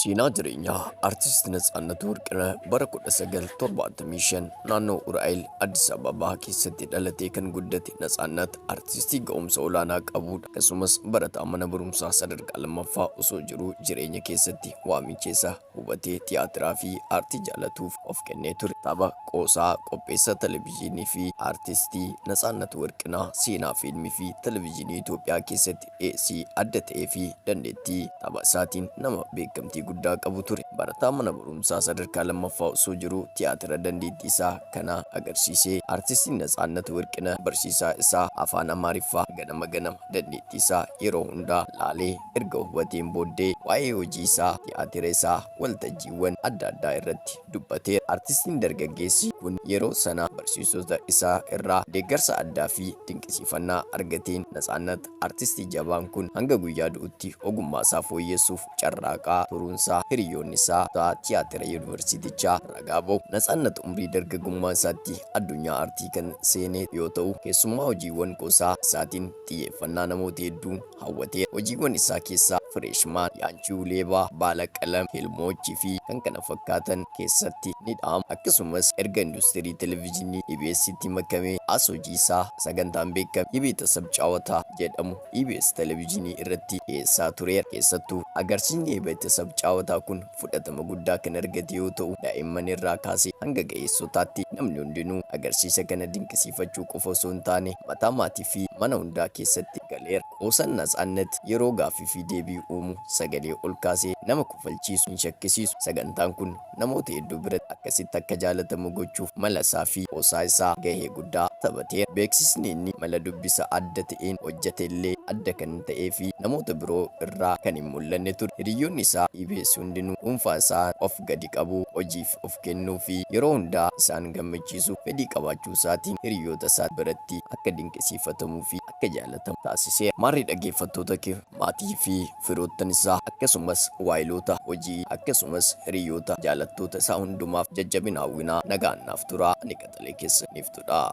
Siinaa jireenyaa Artiist Natsaannat Warqinaa bara 1975 naannoo Uraa'el Addis Ababaa keessatti dhalatee kan guddate Natsaannat artistii ga'umsa olaanaa qabudha. Akkasumas barataa mana barumsaa sadarkaa lammaffaa osoo jiruu jireenya keessatti waamicha isaa hubatee tiyaatiraa fi aartii jaalatuuf of kennee ture. Tapha qoosaa qopheessa televizyiinii fi artistii Natsaannat Warqinaa seenaa fiilmii fi televizyiinii Itoophiyaa keessatti dhiyeessii adda ta'ee fi dandeettii tapha isaatiin nama beekamtii guddaa qabu ture. Barataa mana barumsaa sadarkaa lammaffaa osoo jiruu tiyaatira dandeettii isaa kana agarsiisee artistiin Natsaannat Warqinaa barsiisaa isaa afaan Amaariffaa ganama dandeettii isaa yeroo hundaa laalee erga hubateen booddee waa'ee hojii isaa tiyaatira isaa waltajjiiwwan adda addaa irratti dubbatee artistiin dargaggeessi kun yeroo sana barsiisota isaa irraa deeggarsa addaa fi dinqisiifannaa argateen Natsaannat artistii jabaan kun hanga guyyaa du'utti ogummaa isaa fooyyessuuf carraaqaa turuunsaa hiriyoonni isaa tiyaatira yuunivarsiitichaa ragaa ba'u. Natsaannat umrii dargaggummaa isaatti addunyaa aartii kan seenee yoo ta'u keessumaa hojiiwwan qoosaa isaatiin xiyyeeffannaa namoota hedduun hawwatee hojiiwwan isaa keessaa Fireeshmaan, Yaanchuu Leebaa, Baala Qalam, Hilmoochii fi kan kana fakkaatan keessatti ni dha'ama. Akkasumas erga industirii televizyiinii EBS'tti makamee as hojii isaa sagantaan beekame የቤተሰብ ጨዋታ jedhamu EBS televizyiinii irratti dhiyeessaa tureera. Keessattuu agarsiisni የቤተሰብ ጨዋታ kun fudhatama guddaa kan argate yoo ta'u daa'imman irraa kaasee hanga ga'eessotaatti namni hundinuu agarsiisa kana dinqisiifachuu qofa osoo hin taane mataa maatii fi mana hundaa keessatti galeera. Qoosaan Natsaannat yeroo gaaffii fi deebii uumu sagalee ol kaasee nama kufalchiisu hin shakkisiisu. Sagantaan kun namoota hedduu biratti akkasitti akka jaalatamu gochuuf mala isaa fi qoosaa isaa gahee guddaa taphateera. Beeksisni inni mala dubbisa adda ta'een hojjete illee adda kan ta'ee fi namoota biroo irraa kan hin mul'anne ture. Hiriyoonni isaa EBS hundinuu dhuunfaa isaa of gadi qabu, hojiif of kennuu fi yeroo hundaa isaan gammachiisu fedhii qabaachuu isaatiin hiriyoota isaa biratti akka dinqisiifatamuu fi akka jaalatamu taasiseera. Maarree dhaggeeffattoota kee maatii fi firoottan isaa akkasumas waayiloota hojii akkasumas hiriyoota jaalattoota isaa hundumaaf jajjabina hawwinaa nagaan naaf turaa. Ani qaxalee keessaniif turaa.